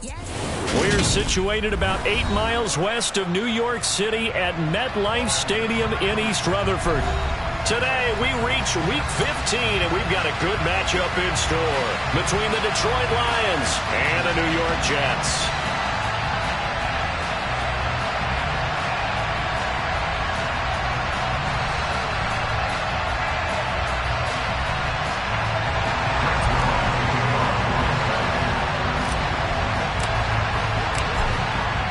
We're situated about 8 miles west of New York City at MetLife Stadium in East Rutherford. Today, we reach Week 15, and we've got a good matchup in store between the Detroit Lions and the New York Jets.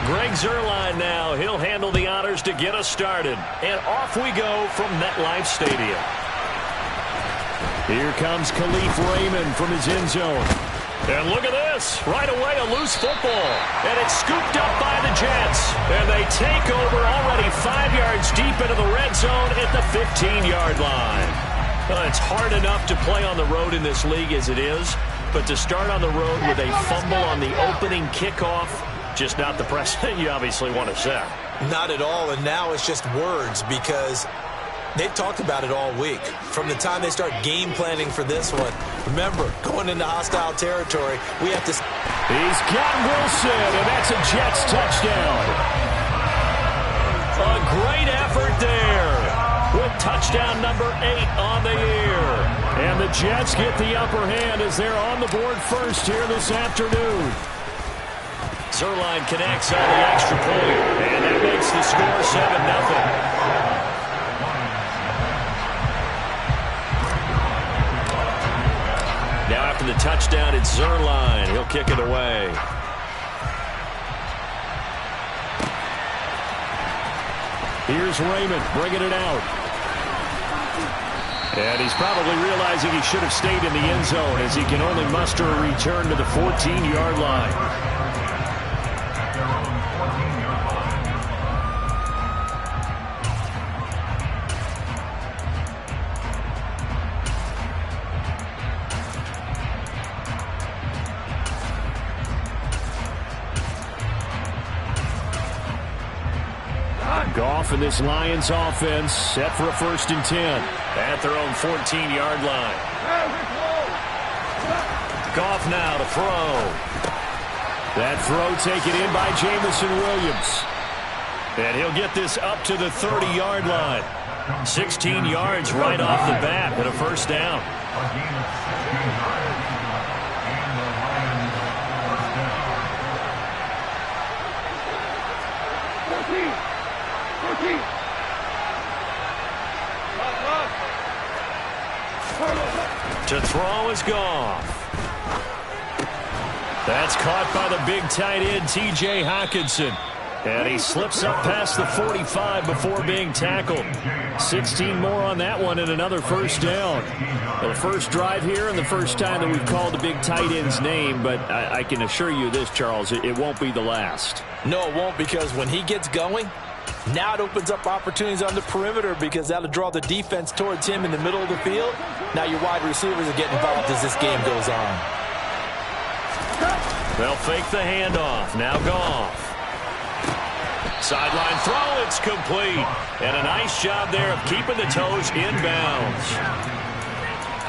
Greg Zuerlein now. He'll handle the honors to get us started. And off we go from MetLife Stadium. Here comes Kalif Raymond from his end zone. And look at this. Right away, a loose football. And it's scooped up by the Jets. And they take over already 5 yards deep into the red zone at the 15-yard line. It's hard enough to play on the road in this league as it is. But to start on the road with a fumble on the opening kickoff, just not the precedent you obviously want to set. Not at all, and now it's just words because they've talked about it all week. From the time they start game planning for this one, remember, going into hostile territory, we have to... He's got Wilson, and that's a Jets touchdown. A great effort there with touchdown number 8 on the year. And the Jets get the upper hand as they're on the board first here this afternoon. Zuerlein connects on the extra point, and that makes the score 7-0. Now after the touchdown, it's Zuerlein. He'll kick it away. Here's Raymond bringing it out. And he's probably realizing he should have stayed in the end zone as he can only muster a return to the 14-yard line. Goff and this Lions offense set for a 1st and 10 at their own 14-yard line. Goff now to throw. That throw taken in by Jameson Williams. And he'll get this up to the 30-yard line. 16 yards right off the bat and a 1st down. To throw is Goff. That's caught by the big tight end, T.J. Hockenson. And he slips up past the 45 before being tackled. 16 more on that one and another 1st down. The first drive here and the first time that we've called the big tight end's name, but I can assure you this, Charles, it won't be the last. No, it won't, because when he gets going, now it opens up opportunities on the perimeter because that'll draw the defense towards him in the middle of the field. Now your wide receivers are getting involved as this game goes on. They'll fake the handoff. Now Goff. Sideline throw, it's complete. And a nice job there of keeping the toes inbounds.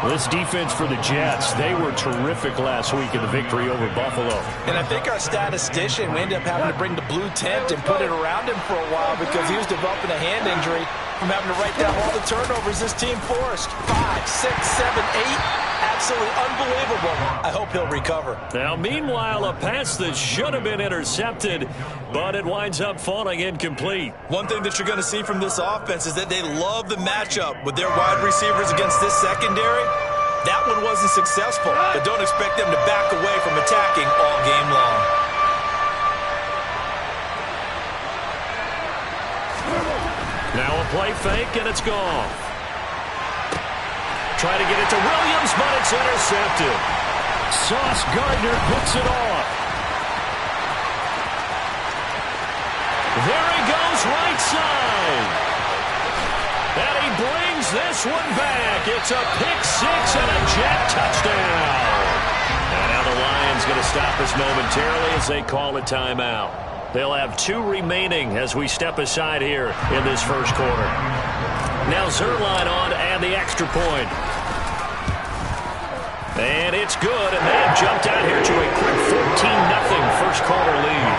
This defense for the Jets, they were terrific last week in the victory over Buffalo. And I think our statistician, we ended up having to bring the blue tent and put it around him for a while because he was developing a hand injury from having to write down all the turnovers this team forced. 5, 6, 7, 8. Absolutely unbelievable. I hope he'll recover. Now, meanwhile, a pass that should have been intercepted, but it winds up falling incomplete. One thing that you're going to see from this offense is that they love the matchup with their wide receivers against this secondary. That one wasn't successful, but don't expect them to back away from attacking all game long. Now a play fake, and it's gone. Try to get it to Williams, but it's intercepted. Sauce Gardner picks it off. There he goes, right side. And he brings this one back. It's a pick 6 and a Jet touchdown. And now the Lions going to stop us momentarily as they call a timeout. They'll have 2 remaining as we step aside here in this first quarter. Now Zuerlein on to add the extra point. And it's good, and they have jumped out here to a quick 14-0 first quarter lead.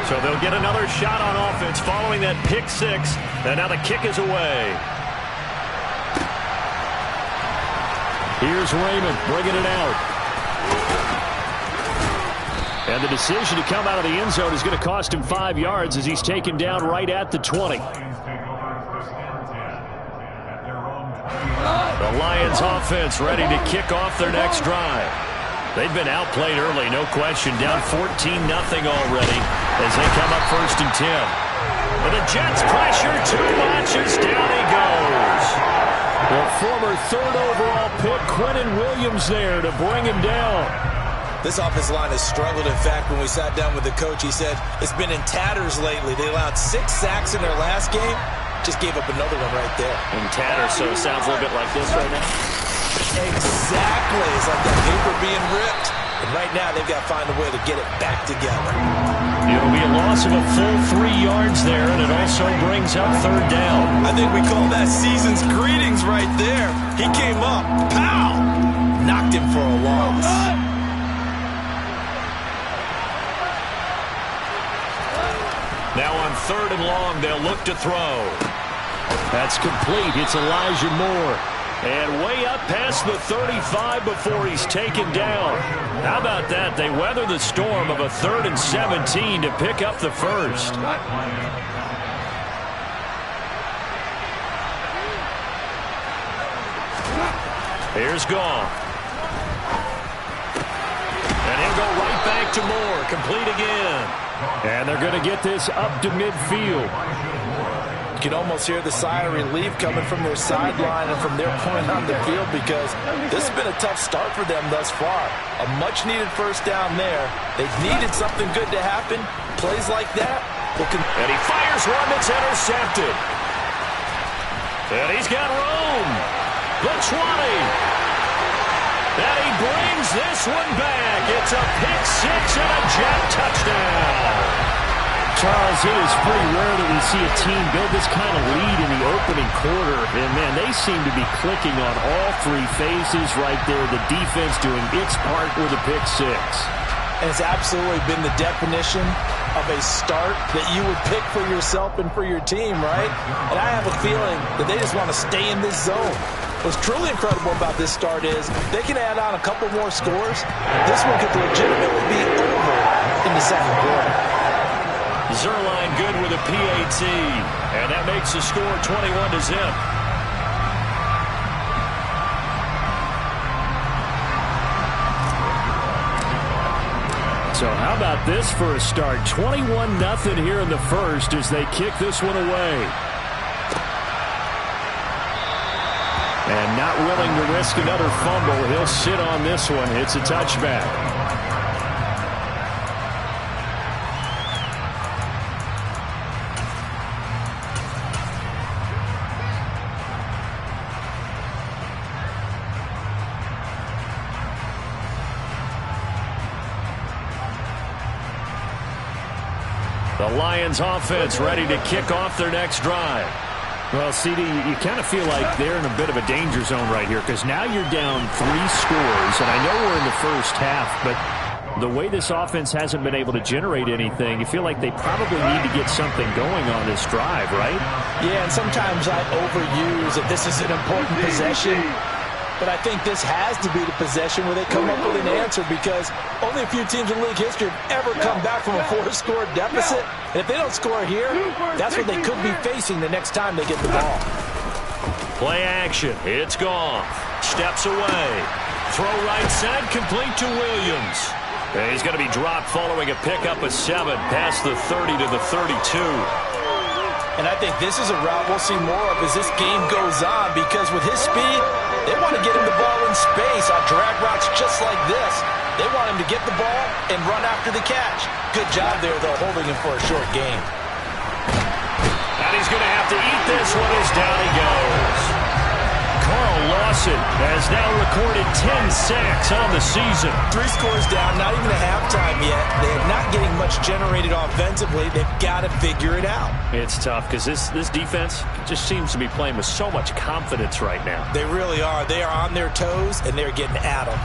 So they'll get another shot on offense following that pick six, and now the kick is away. Here's Raymond bringing it out. And the decision to come out of the end zone is going to cost him 5 yards as he's taken down right at the 20. The Lions offense ready to kick off their next drive. They've been outplayed early, no question, down 14-0 already as they come up 1st and 10. But the Jets pressure too much as down he goes. The former 3rd overall pick, Quinnen Williams, there to bring him down. This offensive line has struggled. In fact, when we sat down with the coach, he said it's been in tatters lately. They allowed 6 sacks in their last game. Just gave up another one right there. In tatters, so it sounds a little bit like this right now. Exactly. It's like that paper being ripped. And right now, they've got to find a way to get it back together. It'll be a loss of a full 3 yards there, and it also brings up 3rd down. I think we call that season's greetings right there. He came up, pow! Knocked him for a loss. Now on 3rd and long, they'll look to throw. That's complete. It's Elijah Moore. And way up past the 35 before he's taken down. How about that? They weather the storm of a 3rd and 17 to pick up the first. Here's Goff. And he'll go right back to Moore. Complete again. And they're going to get this up to midfield. You can almost hear the sigh of relief coming from their sideline and from their point on the field because this has been a tough start for them thus far. A much-needed first down there. They've needed something good to happen. Plays like that. And he fires one that's intercepted. And he's got room. The 20. And he brings this one back. It's a pick six and a Jet touchdown. Charles, it is pretty rare that we see a team build this kind of lead in the opening quarter. And, man, they seem to be clicking on all 3 phases right there. The defense doing its part with a pick six. And it's absolutely been the definition of a start that you would pick for yourself and for your team, right? And I have a feeling that they just want to stay in this zone. What's truly incredible about this start is they can add on a couple more scores. This one could legitimately be over in the second quarter. Zuerlein good with a PAT, and that makes the score 21-0. So how about this for a start? 21-0 here in the first as they kick this one away. And not willing to risk another fumble. He'll sit on this one. It's a touchback. The Lions offense ready to kick off their next drive. Well, CD, you kind of feel like they're in a bit of a danger zone right here because now you're down 3 scores, and I know we're in the first half, but the way this offense hasn't been able to generate anything, you feel like they probably need to get something going on this drive, right? Yeah, and sometimes I overuse that this is an important possession, but I think this has to be the possession where they come up with an answer because only a few teams in league history have ever come back from a 4-score deficit. And if they don't score here, that's what they could be facing the next time they get the ball. Play action. It's Goff. Steps away. Throw right side, complete to Williams. And he's going to be dropped following a pickup of 7 past the 30 to the 32. And I think this is a route we'll see more of as this game goes on because with his speed, they want to get him the ball in space on drag routes just like this. They want him to get the ball and run after the catch. Good job there, though, holding him for a short gain. And he's going to have to eat this one as down he goes. Carl Lawson has now recorded 10 sacks on the season. 3 scores down, not even a halftime yet. They are not getting much generated offensively. They've got to figure it out. It's tough because this defense just seems to be playing with so much confidence right now. They really are. They are on their toes, and they're getting at them.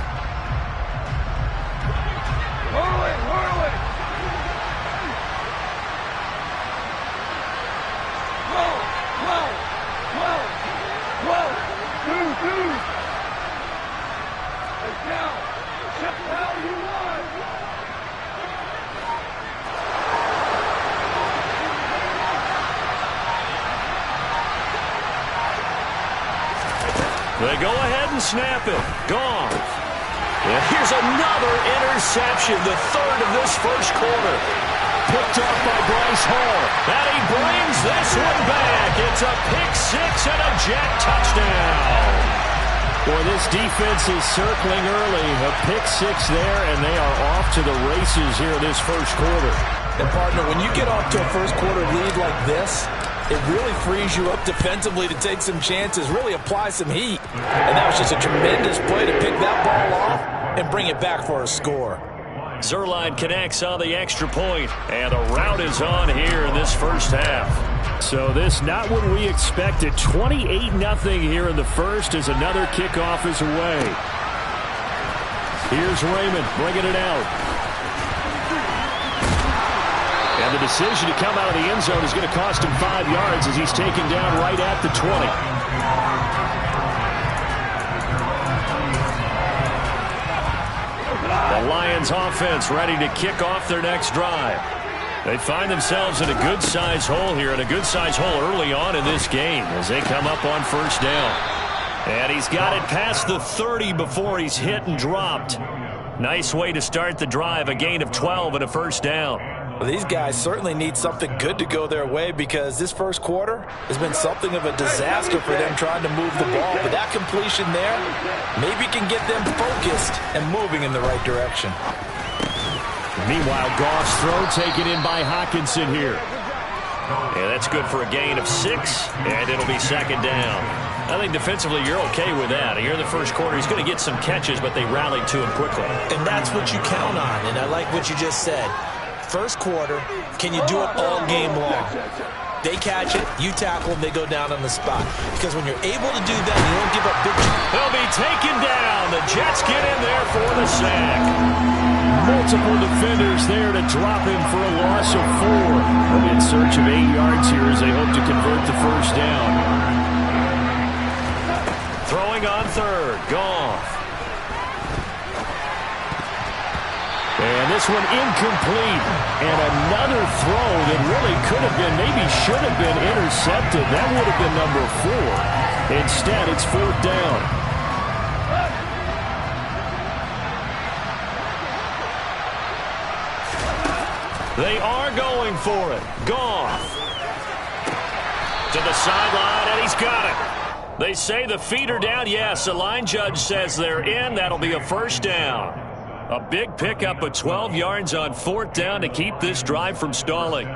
They go ahead and snap it. Gone. And here's another interception, the third of this first quarter. Picked up by Bryce Hall. And he brings this one back. It's a pick six and a Jet touchdown. Boy, this defense is circling early. A pick six there, and they are off to the races here in this first quarter. And, partner, when you get off to a first quarter lead like this, it really frees you up defensively to take some chances, really apply some heat. And that was just a tremendous play to pick that ball off and bring it back for a score. Zuerlein connects on the extra point, and the route is on here in this first half. So this not what we expected. 28-0 here in the first as another kickoff is away. Here's Raymond bringing it out. And the decision to come out of the end zone is going to cost him 5 yards as he's taken down right at the 20. The Lions offense ready to kick off their next drive. They find themselves in a good-sized hole here, and a good-sized hole early on in this game as they come up on first down. And he's got it past the 30 before he's hit and dropped. Nice way to start the drive, a gain of 12 and a first down. Well, these guys certainly need something good to go their way because this first quarter has been something of a disaster for them trying to move the ball. But that completion there maybe can get them focused and moving in the right direction. Meanwhile, Goff's throw taken in by Hockenson here. Yeah, that's good for a gain of 6, and it'll be second down. I think defensively you're okay with that. Here in the first quarter, he's going to get some catches, but they rallied to him quickly. And that's what you count on, and I like what you just said. First quarter, can you do it all game long? They catch it, you tackle them, they go down on the spot. Because when you're able to do that, you don't give up big. He'll be taken down. The Jets get in there for the sack. Multiple defenders there to drop him for a loss of 4. In search of 8 yards here as they hope to convert the first down. Throwing on third, Goff. And this one incomplete. And another throw that really could have been, maybe should have been intercepted. That would have been number 4. Instead, it's fourth down. They are going for it. Goff. To the sideline, and he's got it. They say the feet are down. Yes, the line judge says they're in. That'll be a first down. A big pickup of 12 yards on fourth down to keep this drive from stalling.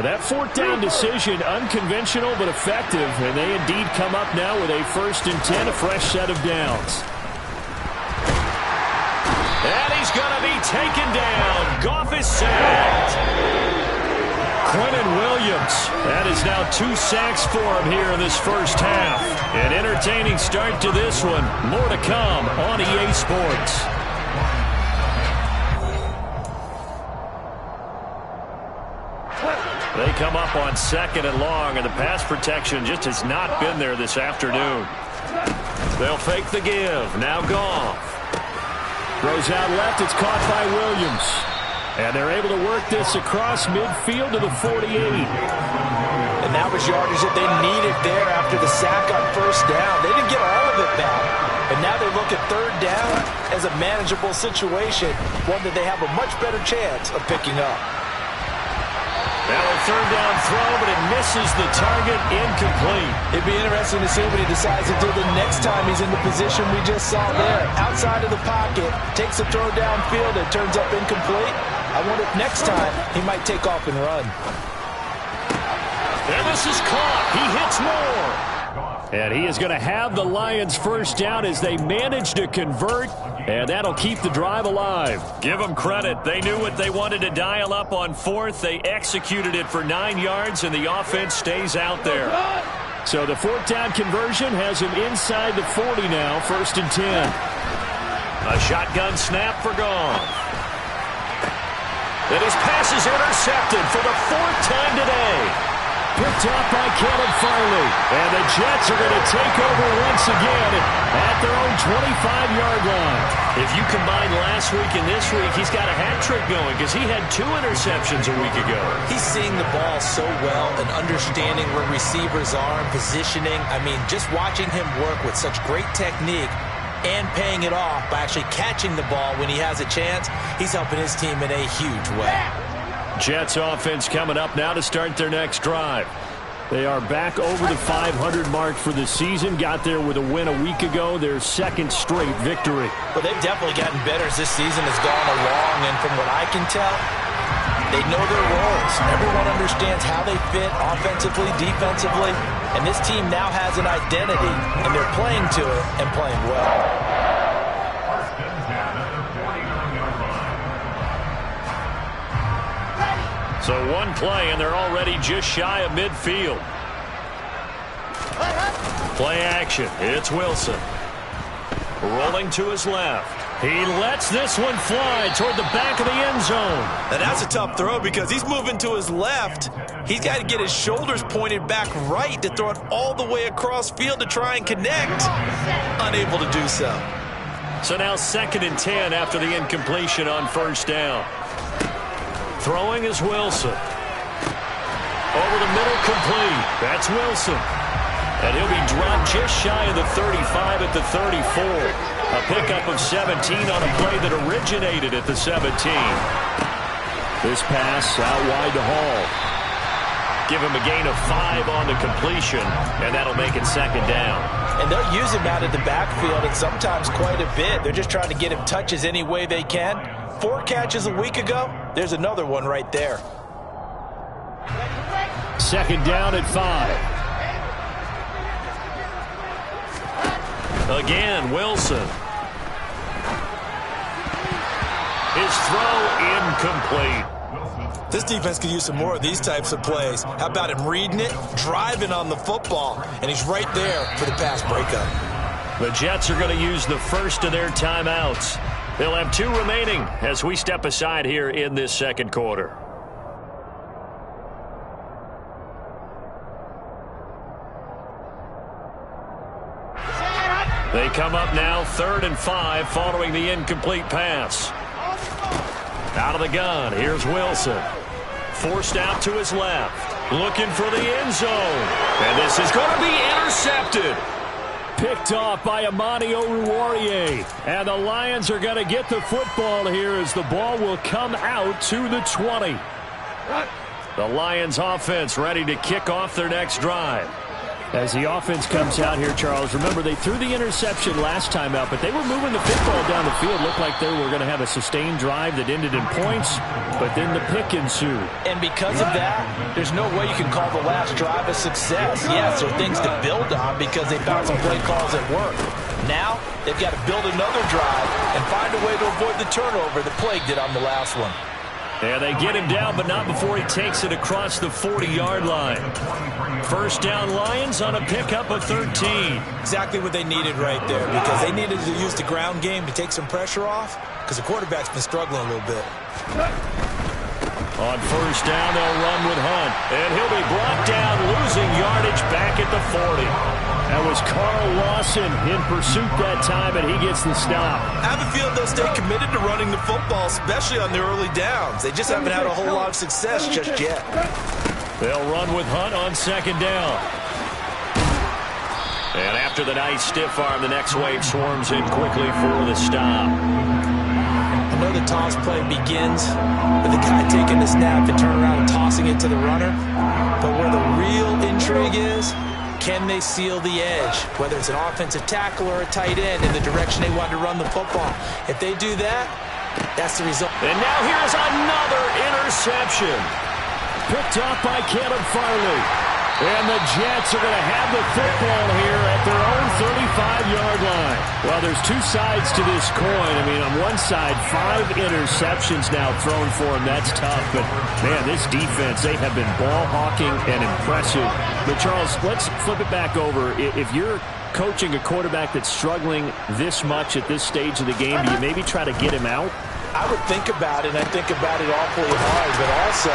That fourth down decision, unconventional but effective, and they indeed come up now with a 1st and 10, a fresh set of downs. And he's going to be taken down. Goff is sacked. Quinnen Williams. That is now 2 sacks for him here in this first half. An entertaining start to this one. More to come on EA Sports. They come up on 2nd and long, and the pass protection just has not been there this afternoon. They'll fake the give. Now Goff. Throws out left. It's caught by Williams. And they're able to work this across midfield to the 48. And that was yardage that they needed there after the sack on first down. They didn't get all of it back. But now they look at third down as a manageable situation, one that they have a much better chance of picking up. Now a third down throw, but it misses the target, incomplete. It'd be interesting to see what he decides to do the next time he's in the position we just saw there. Outside of the pocket, takes a throw downfield, it turns up incomplete. I wonder if next time he might take off and run. And this is caught. He hits more. And he is going to have the Lions first down as they manage to convert, and that'll keep the drive alive. Give them credit. They knew what they wanted to dial up on fourth. They executed it for 9 yards, and the offense stays out there. So the fourth down conversion has him inside the 40 now, 1st and 10. A shotgun snap for Goff. And his pass is intercepted for the 4th time today. Picked up by Caleb Farley. And the Jets are going to take over once again at their own 25-yard line. If you combine last week and this week, he's got a hat trick going because he had 2 interceptions a week ago. He's seeing the ball so well and understanding where receivers are and positioning. I mean, just watching him work with such great technique and paying it off by actually catching the ball when he has a chance, he's helping his team in a huge way. Jets offense coming up now to start their next drive. They are back over the 500 mark for the season. Got there with a win a week ago, their 2nd straight victory. Well, they've definitely gotten better as this season has gone along, and from what I can tell, they know their roles. Everyone understands how they fit offensively, defensively, and this team now has an identity, and they're playing to it and playing well. So one play, and they're already just shy of midfield. Play action. It's Wilson. Rolling to his left. He lets this one fly toward the back of the end zone. Now that's a tough throw because he's moving to his left. He's got to get his shoulders pointed back right to throw it all the way across field to try and connect. Unable to do so. So now 2nd and 10 after the incompletion on 1st down. Throwing is Wilson. Over the middle, complete. That's Wilson. And he'll be dropped just shy of the 35 at the 34. A pickup of 17 on a play that originated at the 17. This pass out wide to Hall. Give him a gain of 5 on the completion, and that'll make it 2nd down. And they'll use him out of the backfield, and sometimes quite a bit. They're just trying to get him touches any way they can. 4 catches a week ago. There's another one right there. 2nd down at 5. Again, Wilson. His throw incomplete. This defense could use some more of these types of plays. How about him reading it, driving on the football, and he's right there for the pass breakup. The Jets are going to use the first of their timeouts. They'll have 2 remaining as we step aside here in this 2nd quarter. They come up now 3rd and 5 following the incomplete pass. Out of the gun, here's Wilson. Forced out to his left. Looking for the end zone. And this is going to be intercepted. Picked off by Amani Oruwariye. And the Lions are going to get the football here as the ball will come out to the 20. The Lions offense ready to kick off their next drive. As the offense comes out here, Charles, remember they threw the interception last time out, but they were moving the football down the field. Looked like they were going to have a sustained drive that ended in points, but then the pick ensued. And because of that, there's no way you can call the last drive a success. Yes, there are things to build on because they found some play calls that work. Now, they've got to build another drive and find a way to avoid the turnover that plagued it on the last one. And they get him down, but not before he takes it across the 40-yard line. 1st down Lions on a pickup of 13. Exactly what they needed right there because they needed to use the ground game to take some pressure off because the quarterback's been struggling a little bit. On 1st down, they'll run with Hunt. And he'll be brought down, losing yardage back at the 40. That was Carl Lawson in pursuit that time, and he gets the stop. I have a feeling they'll stay committed to running the football, especially on the early downs. They just haven't had a whole lot of success just yet. They'll run with Hunt on 2nd down. And after the nice stiff arm, the next wave swarms in quickly for the stop. I know the toss play begins with the guy taking the snap and turning around and tossing it to the runner. But where the real intrigue is, can they seal the edge, whether it's an offensive tackle or a tight end in the direction they want to run the football? If they do that, that's the result. And now here's another interception. Picked off by Caleb Farley. And the Jets are going to have the football here at their own 35-yard line. Well, there's two sides to this coin. I mean, on one side, 5 interceptions now thrown for him. That's tough. But, man, this defense, they have been ball hawking and impressive. But, Charles, let's flip it back over. If you're coaching a quarterback that's struggling this much at this stage of the game, do you maybe try to get him out? I would think about it, and I think about it awfully hard. But also,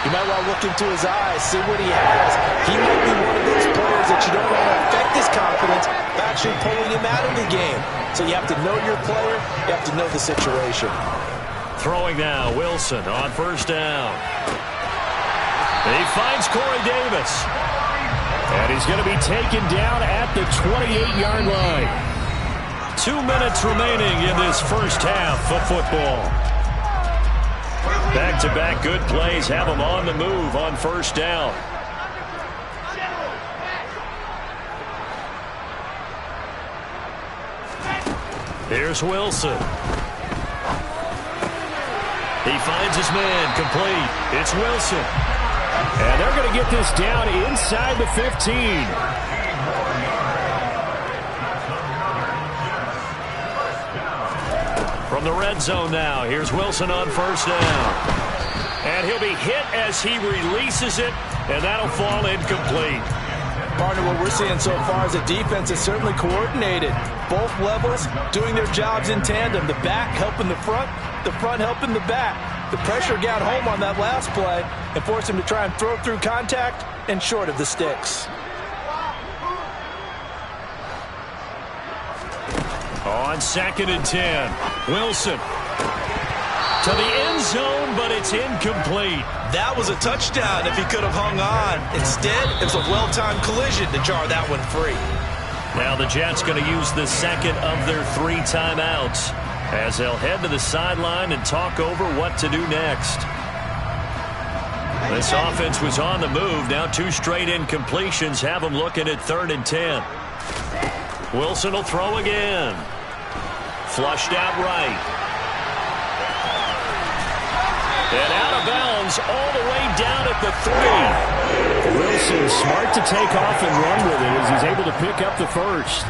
you might want to look into his eyes, see what he has. He might be one of those players that you don't want to affect his confidence by actually pulling him out of the game. So you have to know your player. You have to know the situation. Throwing now, Wilson on first down. He finds Corey Davis. And he's going to be taken down at the 28-yard line. 2 minutes remaining in this first half of football. Back-to-back good plays have them on the move on first down. Here's Wilson. He finds his man complete. It's Wilson. And they're going to get this down inside the 15. From the red zone now, here's Wilson on first down. And he'll be hit as he releases it, and that'll fall incomplete. Partner, what we're seeing so far is the defense is certainly coordinated. Both levels doing their jobs in tandem. The back helping the front helping the back. The pressure got home on that last play and forced him to try and throw through contact and short of the sticks. On 2nd and 10, Wilson to the end zone, but it's incomplete. That was a touchdown if he could have hung on. Instead, it was a well-timed collision to jar that one free. Now the Jets going to use the second of their 3 timeouts as they'll head to the sideline and talk over what to do next. This offense was on the move. Now 2 straight incompletions have them looking at 3rd and 10. Wilson will throw again. Flushed out right. And out of bounds all the way down at the 3. Wilson smart to take off and run with it as he's able to pick up the first.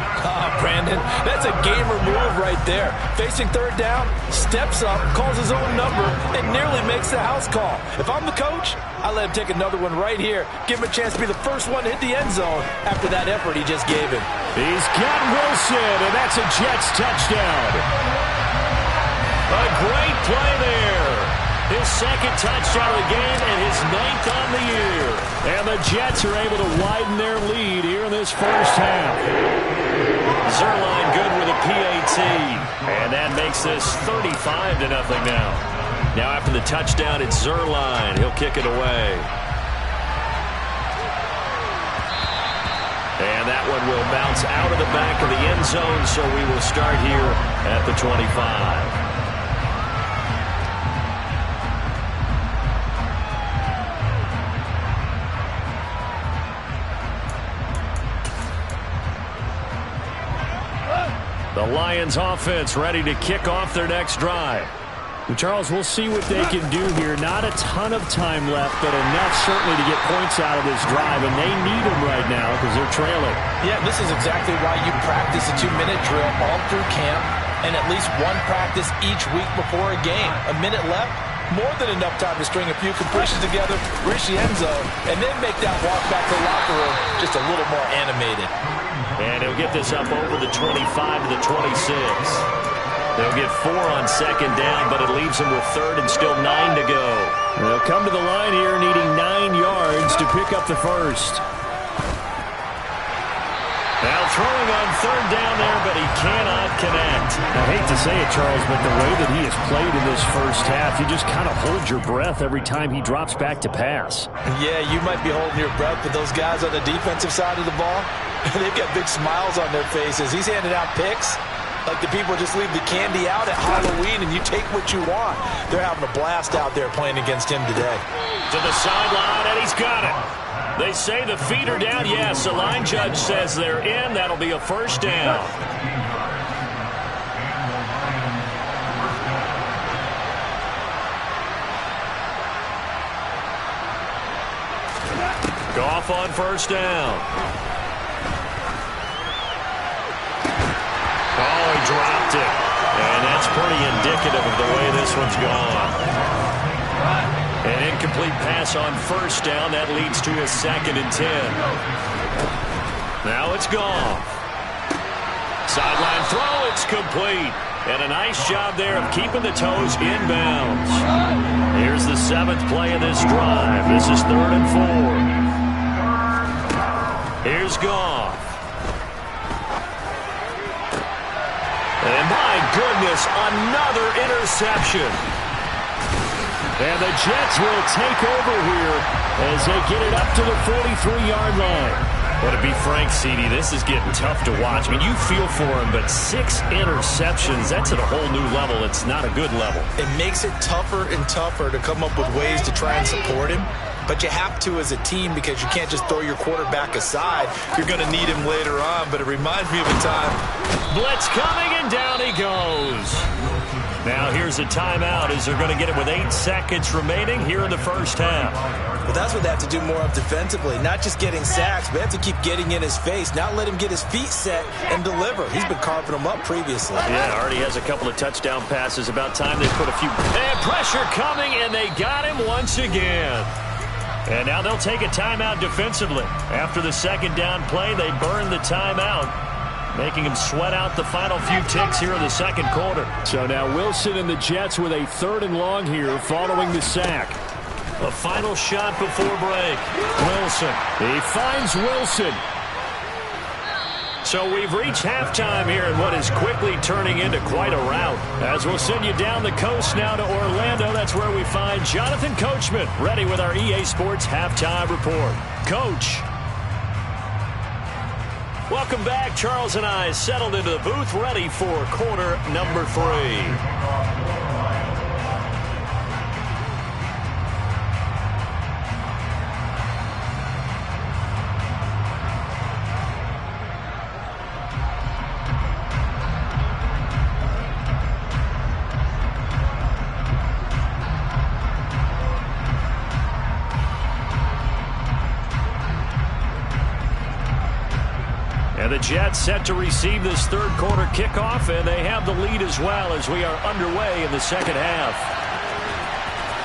Brandon, that's a gamer move right there. Facing 3rd down, steps up, calls his own number, and nearly makes the house call. If I'm the coach, I let him take another one right here. Give him a chance to be the first one to hit the end zone after that effort he just gave him. He's got Wilson, and that's a Jets touchdown. A great play there. His 2nd touchdown of the game and his 9th on the year. And the Jets are able to widen their lead here in this first half. Zuerlein good with a PAT. And that makes this 35-0 now. Now after the touchdown, it's Zuerlein. He'll kick it away. And that one will bounce out of the back of the end zone, so we will start here at the 25. The Lions offense ready to kick off their next drive. And Charles, we'll see what they can do here. Not a ton of time left, but enough certainly to get points out of this drive, and they need them right now because they're trailing. Yeah, this is exactly why you practice a 2-minute drill all through camp and at least one practice each week before a game. A minute left, more than enough time to string a few completions together, reach the end zone, and then make that walk back to the locker room just a little more animated. And he'll get this up over the 25 to the 26. They'll get 4 on 2nd down, but it leaves them with 3rd and still 9 to go. They'll come to the line here needing 9 yards to pick up the first. Now throwing on 3rd down there, but he cannot connect. I hate to say it, Charles, but the way that he has played in this first half, you just kind of hold your breath every time he drops back to pass. Yeah, you might be holding your breath, but those guys on the defensive side of the ball, they've got big smiles on their faces. He's handing out picks like the people just leave the candy out at Halloween and you take what you want. They're having a blast out there playing against him today. To the sideline, and he's got it. They say the feet are down. Yes, the line judge says they're in. That'll be a first down. Goff on first down. Oh, he dropped it. And that's pretty indicative of the way this one's gone. An incomplete pass on first down. That leads to a 2nd and 10. Now it's Goff. Sideline throw. It's complete. And a nice job there of keeping the toes inbounds. Here's the 7th play of this drive. This is 3rd and 4. Here's Goff. And my goodness, another interception. And the Jets will take over here as they get it up to the 43-yard line. But to be frank, CD, this is getting tough to watch. I mean, you feel for him, but 6 interceptions, that's at a whole new level. It's not a good level. It makes it tougher and tougher to come up with ways to try and support him. But you have to as a team because you can't just throw your quarterback aside. You're going to need him later on, but it reminds me of a time. Blitz coming, and down he goes. Now here's a timeout as they're going to get it with 8 seconds remaining here in the first half. Well, that's what they have to do more of defensively. Not just getting sacks, but they have to keep getting in his face. Not let him get his feet set and deliver. He's been carving them up previously. Yeah, already has a couple of touchdown passes. About time they put a few. And pressure coming, and they got him once again. And now they'll take a timeout defensively. After the 2nd down play, they burn the timeout, making him sweat out the final few ticks here in the 2nd quarter. So now Wilson and the Jets with a 3rd and long here following the sack. A final shot before break. Wilson. He finds Wilson. So we've reached halftime here in what is quickly turning into quite a rout. As we'll send you down the coast now to Orlando, that's where we find Jonathan Coachman ready with our EA Sports Halftime Report. Coach. Welcome back. Charles and I settled into the booth ready for quarter number 3. The Jets set to receive this 3rd quarter kickoff, and they have the lead as well as we are underway in the 2nd half.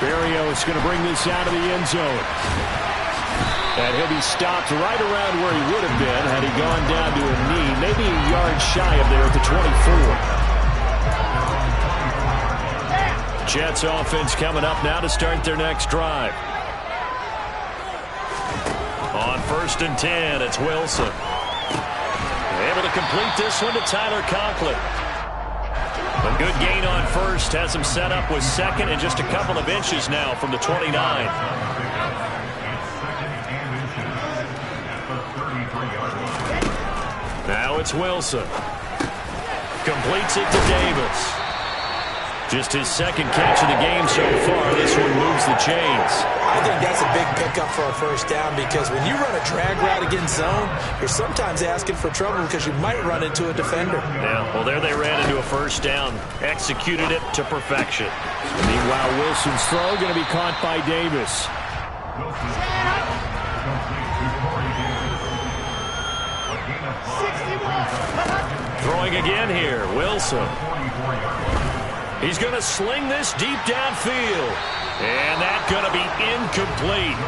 Berrios is going to bring this out of the end zone. And he'll be stopped right around where he would have been had he gone down to a knee, maybe a yard shy of there at the 24. Jets offense coming up now to start their next drive. On 1st and 10, it's Wilson. Able to complete this one to Tyler Conklin. A good gain on first. Has him set up with 2nd and just a couple of inches now from the 29. Now it's Wilson. Completes it to Davis. Just his 2nd catch of the game so far. This one moves the chains. I think that's a big pickup for a first down because when you run a drag route against zone, you're sometimes asking for trouble because you might run into a defender. Yeah, well, there they ran into a first down. Executed it to perfection. Meanwhile, Wilson's throw going to be caught by Davis. Throwing again here, Wilson. He's going to sling this deep downfield. And that's going to be incomplete.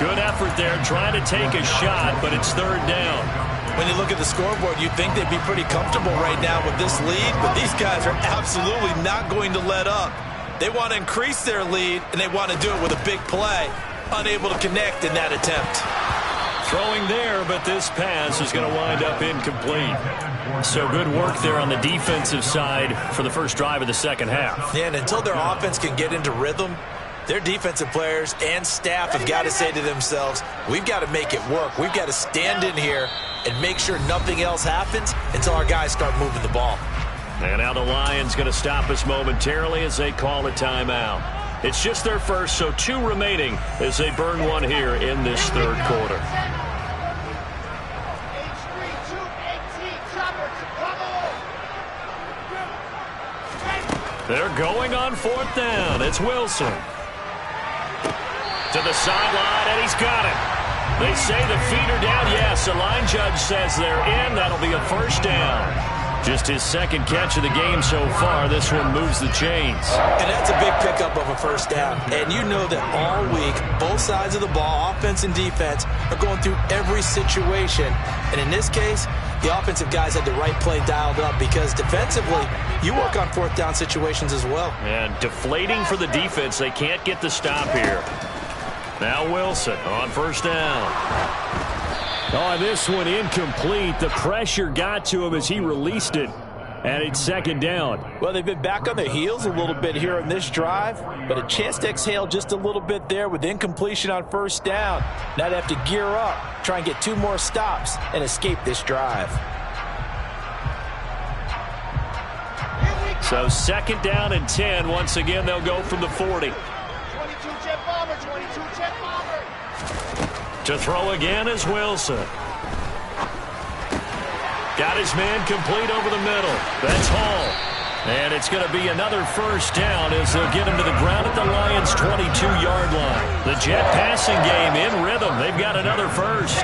Good effort there trying to take a shot, but it's 3rd down. When you look at the scoreboard, you'd think they'd be pretty comfortable right now with this lead, but these guys are absolutely not going to let up. They want to increase their lead, and they want to do it with a big play. Unable to connect in that attempt. Throwing there, but this pass is going to wind up incomplete. So good work there on the defensive side for the first drive of the 2nd half. Yeah, and until their offense can get into rhythm, their defensive players and staff have got to say to themselves, we've got to make it work. We've got to stand in here and make sure nothing else happens until our guys start moving the ball. And now the Lions going to stop us momentarily as they call a timeout. It's just their first, so 2 remaining as they burn one here in this 3rd quarter. They're going on 4th down. It's Wilson. To the sideline, and he's got it. They say the feet are down. Yes, the line judge says they're in. That'll be a first down. Just his second catch of the game so far. This one moves the chains. And that's a big pickup of a first down. And you know that all week, both sides of the ball, offense and defense, are going through every situation. And in this case, the offensive guys had the right play dialed up because defensively, you work on fourth down situations as well. And deflating for the defense. They can't get the stop here. Now Wilson on first down. Oh, this one incomplete. The pressure got to him as he released it. And it's second down. Well, they've been back on their heels a little bit here in this drive, but a chance to exhale just a little bit there with incompletion on first down. Now they have to gear up, try and get 2 more stops, and escape this drive. So second down and 10. Once again, they'll go from the 40. 22 jet bomber, 22 jet bomber. To throw again is Wilson. Got his man complete over the middle. That's Hall. And it's going to be another first down as they'll get him to the ground at the Lions' 22-yard line. The Jet passing game in rhythm. They've got another first.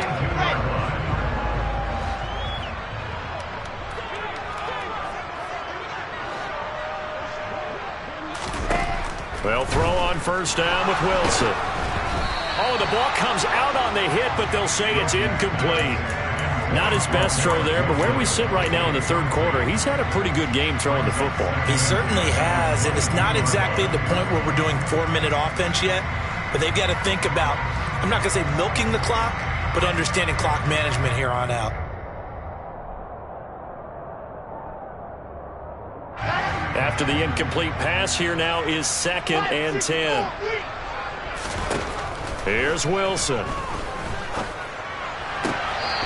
They'll throw on first down with Wilson. Oh, the ball comes out on the hit, but they'll say it's incomplete. Not his best throw there, but where we sit right now in the third quarter, he's had a pretty good game throwing the football. He certainly has, and it's not exactly the point where we're doing 4-minute offense yet, but they've got to think about, I'm not going to say milking the clock, but understanding clock management here on out. After the incomplete pass, here now is second and 10. Here's Wilson.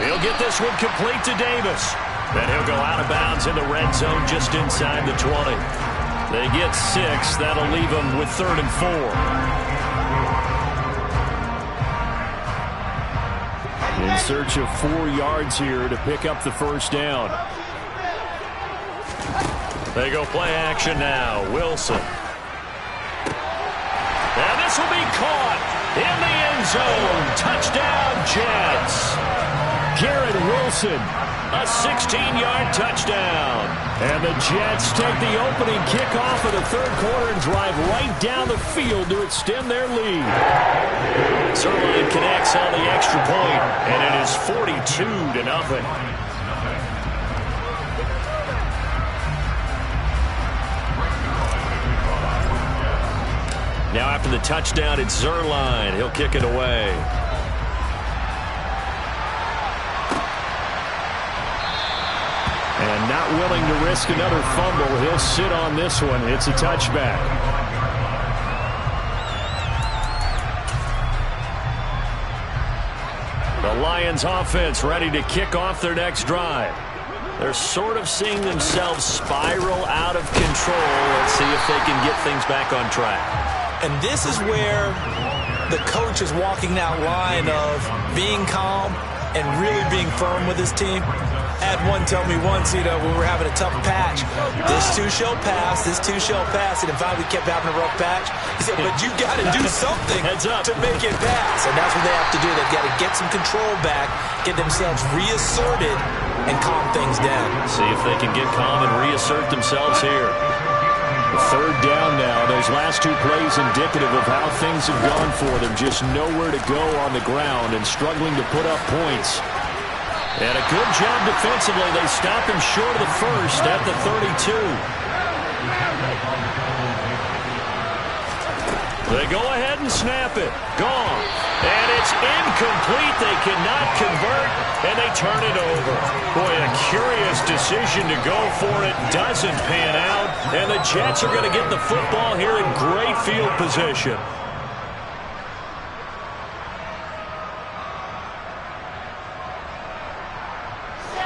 He'll get this one complete to Davis. Then he'll go out of bounds in the red zone just inside the 20. They get 6. That'll leave them with 3rd and 4. In search of 4 yards here to pick up the first down. They go play action now. Wilson. And this will be caught in the end zone. Touchdown, Jets. Garrett Wilson. A 16-yard touchdown. And the Jets take the opening kickoff of the third quarter and drive right down the field to extend their lead. Zuerlein connects on the extra point, and it is 42-0. Now after the touchdown, it's Zuerlein. He'll kick it away. And not willing to risk another fumble, he'll sit on this one. It's a touchback. The Lions offense ready to kick off their next drive. They're sort of seeing themselves spiral out of control. Let's see if they can get things back on track. And this is where the coach is walking that line of being calm and really being firm with his team. I had one tell me once, when we were having a tough patch, this too shall pass, and then finally we kept having a rough patch. He said, but you got to do something to make it pass. And that's what they have to do. They've got to get some control back, get themselves reasserted, and calm things down. See if they can get calm and reassert themselves here. Third down now. Those last 2 plays indicative of how things have gone for them. Just nowhere to go on the ground and struggling to put up points. And a good job defensively. They stop him short of the first at the 32. They go ahead and snap it. Gone. And it's incomplete. They cannot convert, and they turn it over. Boy, a curious decision to go for it. Doesn't pan out, and the Jets are going to get the football here in great field position.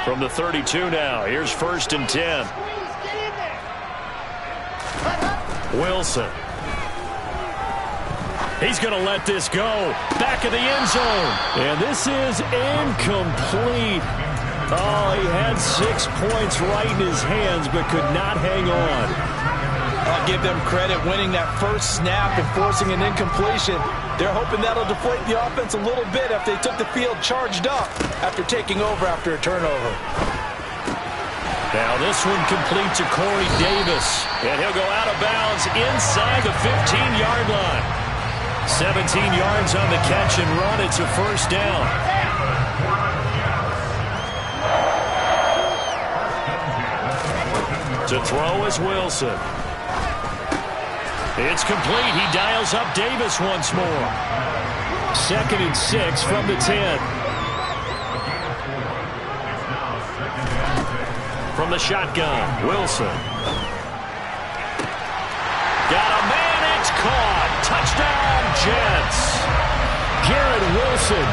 From the 32 now, here's 1st and 10. Wilson. He's going to let this go. Back of the end zone. And this is incomplete. Oh, he had 6 points right in his hands, but could not hang on. I'll give them credit winning that first snap and forcing an incompletion. They're hoping that'll deflate the offense a little bit if they took the field charged up after taking over after a turnover. Now this one complete to Corey Davis, and he'll go out of bounds inside the 15-yard line. 17 yards on the catch and run. It's a first down. To throw is Wilson. It's complete. He dials up Davis once more. 2nd and 6 from the 10. From the shotgun, Wilson. Got a man, it's caught. Touchdown, Jets. Garrett Wilson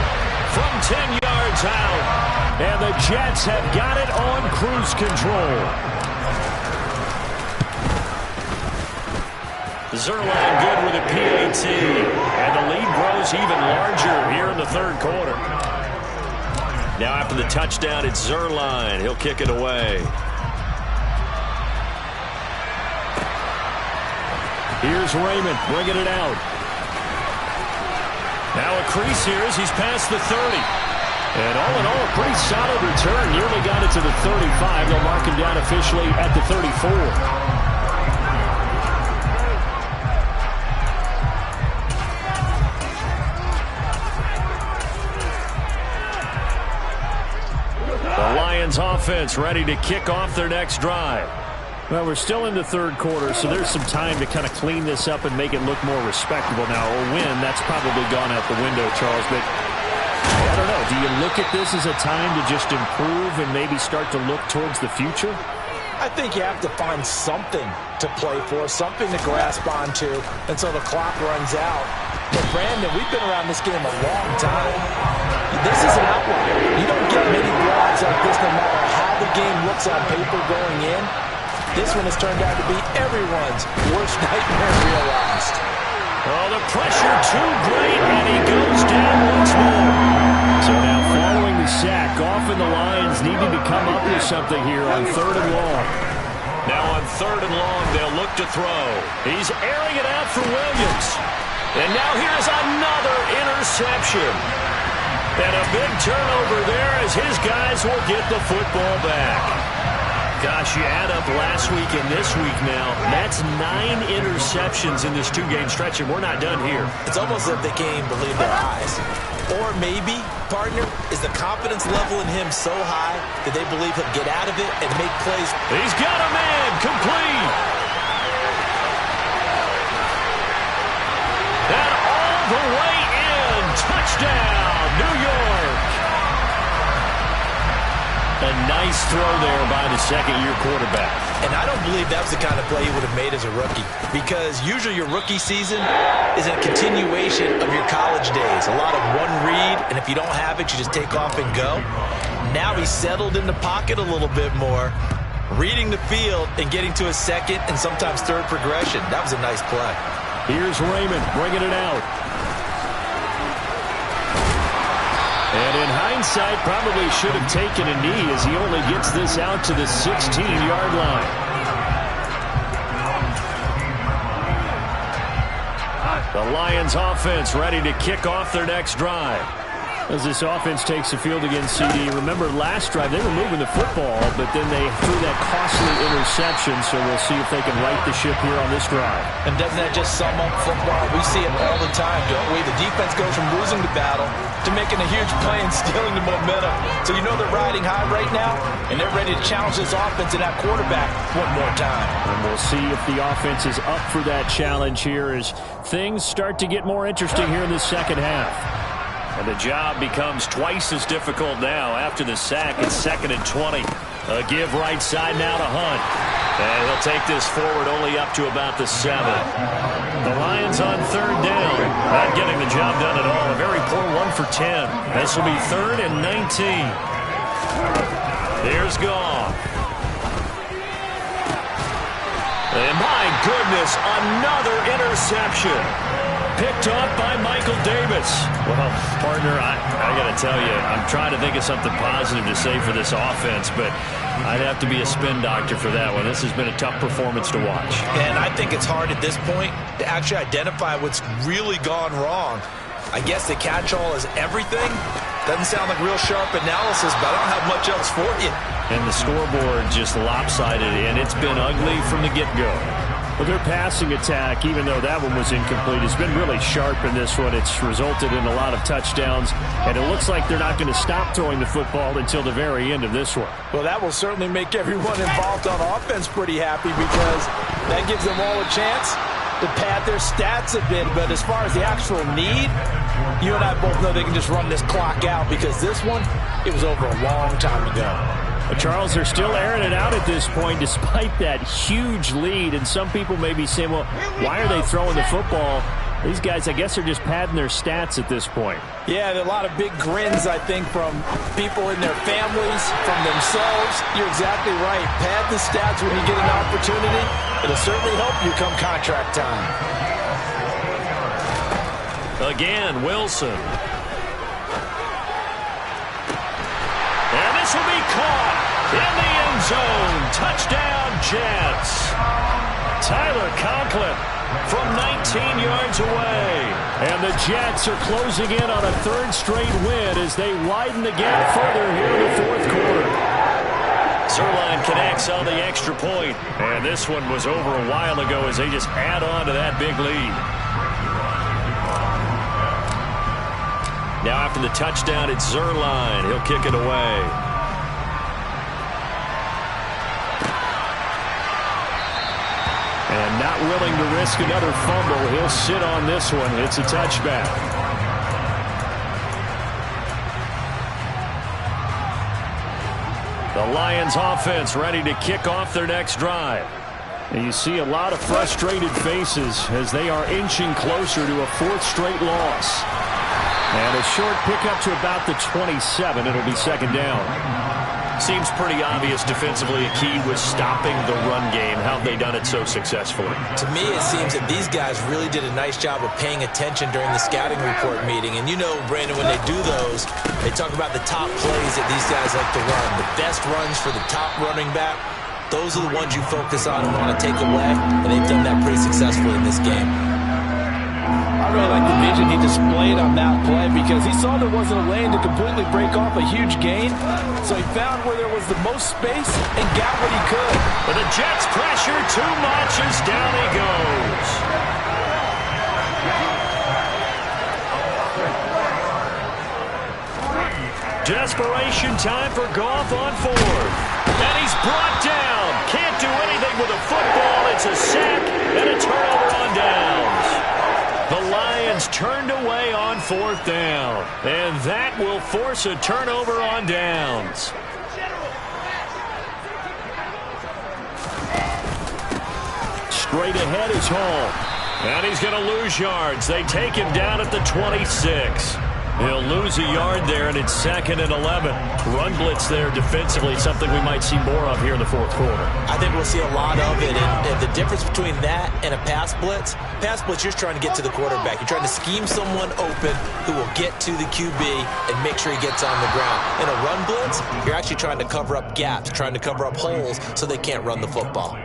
from 10 yards out. And the Jets have got it on cruise control. Zuerlein good with a PAT. And the lead grows even larger here in the third quarter. Now after the touchdown, it's Zuerlein. He'll kick it away. Here's Raymond bringing it out. Now a crease here as he's past the 30. And all in all, a pretty solid return. Nearly got it to the 35. They'll mark him down officially at the 34. Offense ready to kick off their next drive. Well, we're still in the third quarter, so there's some time to kind of clean this up and make it look more respectable now. A win, that's probably gone out the window, Charles, but I don't know. Do you look at this as a time to just improve and maybe start to look towards the future? I think you have to find something to play for, something to grasp onto until the clock runs out. But, Brandon, we've been around this game a long time. This is an outlier. You don't get many blowouts like this no matter how the game looks on paper going in. This one has turned out to be everyone's worst nightmare realized. Oh, the pressure too great, and he goes down once more. So now following the sack, often the Lions needing to come up with something here on 3rd and long. Now on 3rd and long, they'll look to throw. He's airing it out for Williams. And now here's another interception. And a big turnover there as his guys will get the football back. Gosh, you add up last week and this week now. That's 9 interceptions in this 2-game stretch, and we're not done here. It's almost as if they can't even believe their eyes. Or maybe, partner, is the confidence level in him so high that they believe he'll get out of it and make plays. He's got a man, complete. And all the way in, touchdown, New York. A nice throw there by the second-year quarterback. And I don't believe that was the kind of play he would have made as a rookie, because usually your rookie season is a continuation of your college days. A lot of one read, and if you don't have it, you just take off and go. Now he's settled in the pocket a little bit more, reading the field and getting to a second and sometimes third progression. That was a nice play. Here's Raymond bringing it out. And in hindsight, probably should have taken a knee as he only gets this out to the 16-yard line. The Lions offense ready to kick off their next drive. As this offense takes the field against CD. Remember last drive, they were moving the football, but then they threw that costly interception, so we'll see if they can right the ship here on this drive. And doesn't that just sum up football? We see it all the time, don't we? The defense goes from losing the battle to making a huge play and stealing the momentum. So you know they're riding high right now, and they're ready to challenge this offense and that quarterback one more time. And we'll see if the offense is up for that challenge here as things start to get more interesting here in the second half. And the job becomes twice as difficult now after the sack. It's 2nd and 20. A give right side now to Hunt. And he'll take this forward only up to about the 7. The Lions on 3rd down. Not getting the job done at all. A very poor 1 for 10. This will be 3rd and 19. Here's Goff. And my goodness, another interception. picked off by Michael Davis. Well, partner, I got to tell you, I'm trying to think of something positive to say for this offense, but I'd have to be a spin doctor for that one. This has been a tough performance to watch. And I think it's hard at this point to actually identify what's really gone wrong. I guess the catch-all is everything. Doesn't sound like real sharp analysis, but I don't have much else for you. And the scoreboard just lopsided, and it's been ugly from the get-go. Well, their passing attack, even though that one was incomplete, has been really sharp in this one. It's resulted in a lot of touchdowns, and it looks like they're not going to stop throwing the football until the very end of this one. Well, that will certainly make everyone involved on offense pretty happy because that gives them all a chance to pad their stats a bit. But as far as the actual need, you and I both know they can just run this clock out because this one, it was over a long time ago. But Charles, they're still airing it out at this point despite that huge lead. And some people may be saying, well, why are they throwing the football? These guys, I guess, are just padding their stats at this point. Yeah, there are a lot of big grins, I think, from people in their families, from themselves. You're exactly right. Pad the stats when you get an opportunity. It'll certainly help you come contract time. Again, Wilson. And this will be caught in the end zone. Touchdown, Jets. Tyler Conklin from 19 yards away. And the Jets are closing in on a third straight win as they widen the gap further here in the fourth quarter. Zuerlein connects on the extra point. And this one was over a while ago as they just add on to that big lead. Now after the touchdown, it's Zuerlein. He'll kick it away. And not willing to risk another fumble, he'll sit on this one. It's a touchback. The Lions offense ready to kick off their next drive. And you see a lot of frustrated faces as they are inching closer to a fourth straight loss. And a short pickup to about the 27. It'll be second down. Seems pretty obvious defensively a key was stopping the run game. How have they done it so successfully? To me, it seems that these guys really did a nice job of paying attention during the scouting report meeting. And you know, Brandon, when they do those, they talk about the top plays that these guys like to run. The best runs for the top running back, those are the ones you focus on and want to take away. And they've done that pretty successfully in this game. I really like the vision he displayed on that play because he saw there wasn't a lane to completely break off a huge gain. So he found where there was the most space and got what he could. But the Jets pressure too much as down he goes. Desperation time for Goff on fourth. And he's brought down. Can't do anything with a football. It's a sack and a turnover on downs. The Lions turned away on fourth down. And that will force a turnover on downs. Straight ahead is Hall. And he's going to lose yards. They take him down at the 26. He'll lose a yard there, and it's 2nd and 11. Run blitz there defensively, something we might see more of here in the fourth quarter. I think we'll see a lot of it, and the difference between that and a pass blitz, you're trying to get to the quarterback. You're trying to scheme someone open who will get to the QB and make sure he gets on the ground. In a run blitz, you're actually trying to cover up gaps, trying to cover up holes so they can't run the football.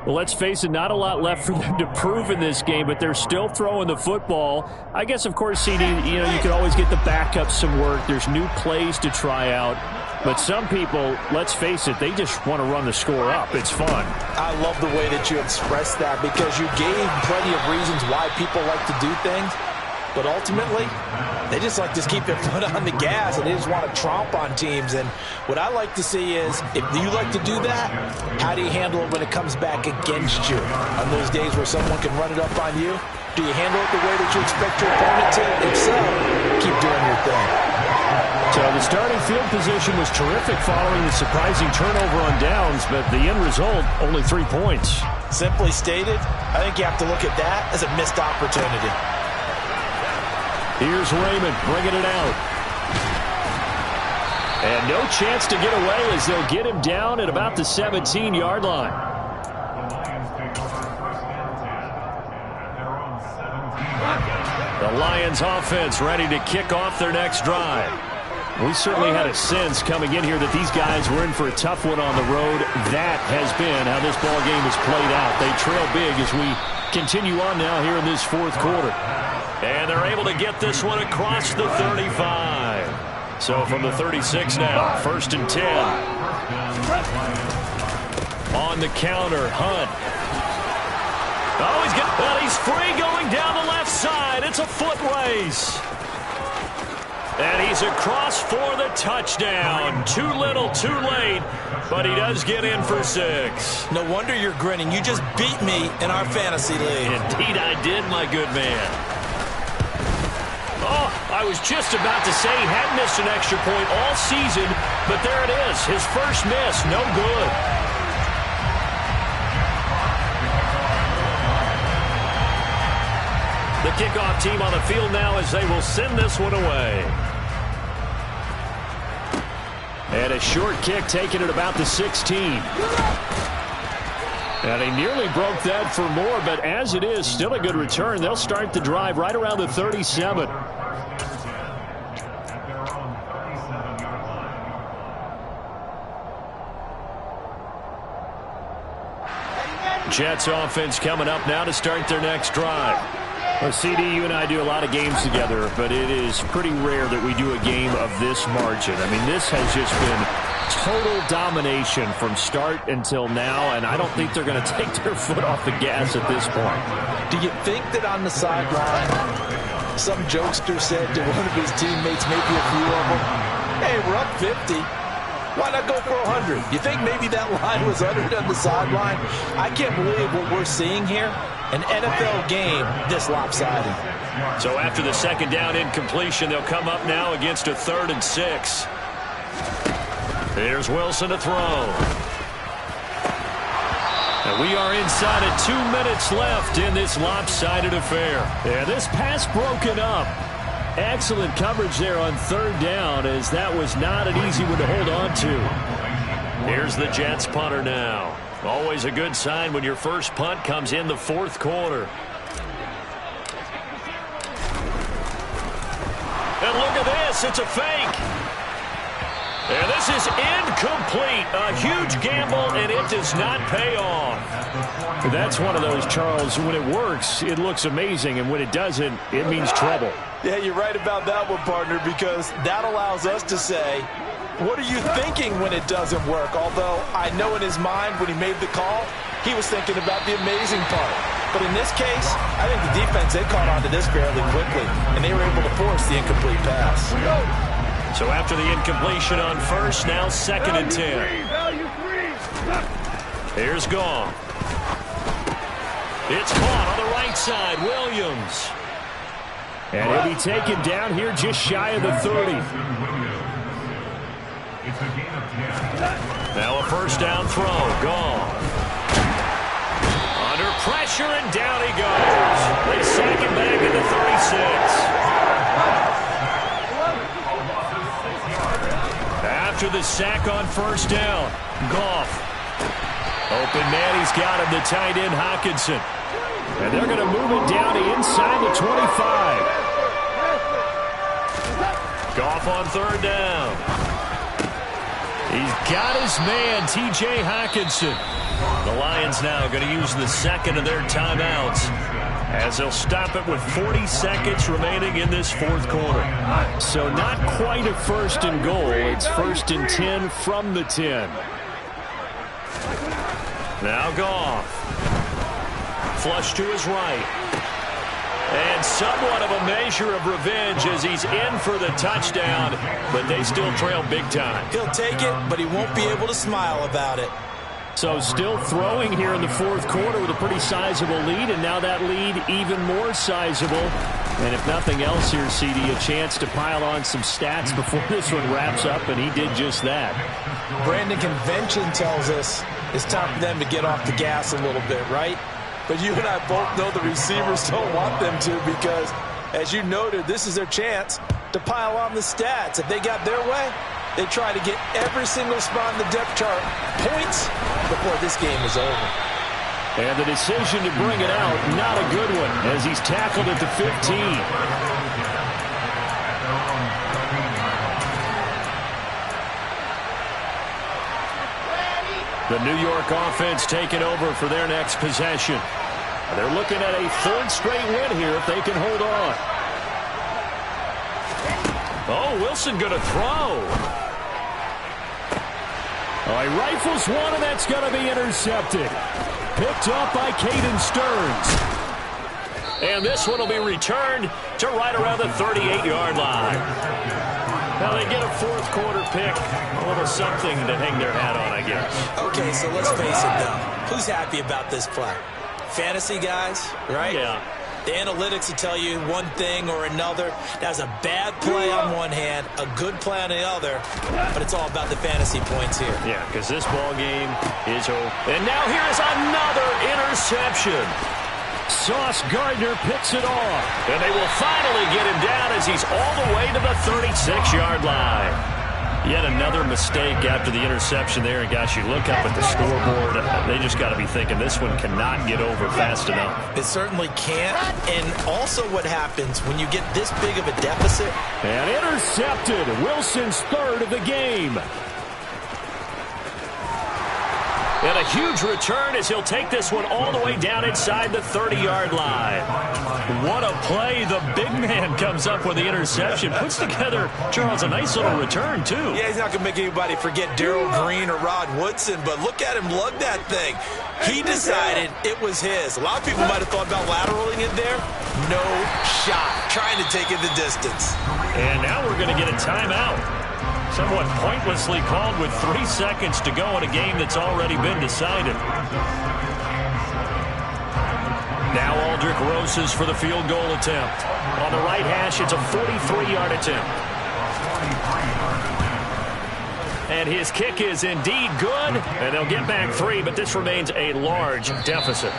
Well, let's face it, not a lot left for them to prove in this game, but they're still throwing the football. I guess, of course, CD, you can always get the backup some work. There's new plays to try out. But some people, let's face it, they just want to run the score up. It's fun. I love the way that you expressed that because you gave plenty of reasons why people like to do things. But ultimately, they just like to keep their foot on the gas, and they just want to tromp on teams. And what I like to see is, if you like to do that, how do you handle it when it comes back against you? On those days where someone can run it up on you, do you handle it the way that you expect your opponent to? If so, keep doing your thing. So the starting field position was terrific following the surprising turnover on downs, but the end result, only 3 points. Simply stated, I think you have to look at that as a missed opportunity. Here's Raymond bringing it out. And no chance to get away as they'll get him down at about the 17-yard line. The Lions offense ready to kick off their next drive. We certainly had a sense coming in here that these guys were in for a tough one on the road. That has been how this ball game has played out. They trail big as we continue on now here in this fourth quarter. And they're able to get this one across the 35. So from the 36 now, 1st and 10. On the counter, Hunt. Oh, he's free going down the left side. It's a foot race. And he's across for the touchdown. Too little, too late, but he does get in for 6. No wonder you're grinning. You just beat me in our fantasy league. Indeed I did, my good man. Oh, I was just about to say he hadn't missed an extra point all season, but there it is. His first miss, no good. The kickoff team on the field now as they will send this one away. And a short kick taken at about the 16. And he nearly broke that for more, but as it is, still a good return. They'll start the drive right around the 37. Jets offense coming up now to start their next drive. Well, CD, you and I do a lot of games together, but it is pretty rare that we do a game of this margin. I mean, this has just been total domination from start until now, and I don't think they're going to take their foot off the gas at this point. Do you think that on the sideline, some jokester said to one of his teammates, maybe a few of them, hey, we're up 50. Why not go for 100? You think maybe that line was uttered on the sideline? I can't believe what we're seeing here. An NFL game this lopsided. So after the second down incompletion, they'll come up now against a 3rd and 6. Here's Wilson to throw. And we are inside of 2 minutes left in this lopsided affair. Yeah, this pass broken up. Excellent coverage there on 3rd down, as that was not an easy one to hold on to. Here's the Jets punter now. Always a good sign when your first punt comes in the 4th quarter. And look at this. It's a fake. And this is incomplete. A huge gamble, and it does not pay off. That's one of those, Charles, when it works, it looks amazing, and when it doesn't, it means trouble. Yeah, you're right about that one, partner, because that allows us to say, what are you thinking when it doesn't work? Although I know in his mind when he made the call, he was thinking about the amazing part. But in this case, I think the defense, they caught on to this fairly quickly, and they were able to force the incomplete pass. So after the incompletion on 1st, now 2nd and 10. Here's Goff. It's caught on the right side. Williams. And he'll be taken down here just shy of the 30. Now a 1st down throw. Goff. Under pressure, and down he goes. They sack him back at the 36. After the sack on 1st down, Goff. Open man, he's got him, the tight end Hockenson. And they're going to move it down to inside the 25. Goff on 3rd down. He's got his man, T.J. Hockenson. The Lions now going to use the 2nd of their timeouts as they'll stop it with 40 seconds remaining in this 4th quarter. So not quite a 1st and goal. It's 1st and 10 from the 10. Now Goff. Flush to his right. And somewhat of a measure of revenge as he's in for the touchdown, but they still trail big time. He'll take it, but he won't be able to smile about it. So still throwing here in the 4th quarter with a pretty sizable lead, and now that lead even more sizable. And if nothing else here, CD, a chance to pile on some stats before this one wraps up, and he did just that. Brandon, convention tells us it's time for them to get off the gas a little bit, right? But you and I both know the receivers don't want them to, because, as you noted, this is their chance to pile on the stats. If they got their way, they try to get every single spot in the depth chart points before this game is over. And the decision to bring it out, not a good one, as he's tackled at the 15. The New York offense taking over for their next possession. They're looking at a third straight win here if they can hold on. Oh, Wilson going to throw. Oh, he rifles one, and that's going to be intercepted. Picked up by Caden Stearns. And this one will be returned to right around the 38-yard line. Now they get a fourth quarter pick. A little something to hang their hat on, I guess. Okay, so let's face it, though. Who's happy about this play? Fantasy guys, right? Yeah. The analytics will tell you one thing or another. That's a bad play on one hand, a good play on the other, but it's all about the fantasy points here. Yeah, because this ball game is over. And now here is another interception. Sauce Gardner picks it off. And they will finally get him down as he's all the way to the 36-yard line. Yet another mistake after the interception there. And, gosh, you look up at the scoreboard. They just got to be thinking this one cannot get over fast enough. It certainly can't. And also what happens when you get this big of a deficit. And intercepted. Wilson's third of the game. And a huge return as he'll take this one all the way down inside the 30-yard line. What a play. The big man comes up with the interception. Puts together, Charles, a nice little return, too. Yeah, he's not going to make anybody forget Darrell Green or Rod Woodson, but look at him lug that thing. He decided it was his. A lot of people might have thought about lateraling it there. No shot. Trying to take it the distance. And now we're going to get a timeout. Somewhat pointlessly called with 3 seconds to go in a game that's already been decided. Now Aldrick Rosas for the field goal attempt. On the right hash, it's a 43-yard attempt. And his kick is indeed good, and they'll get back 3, but this remains a large deficit.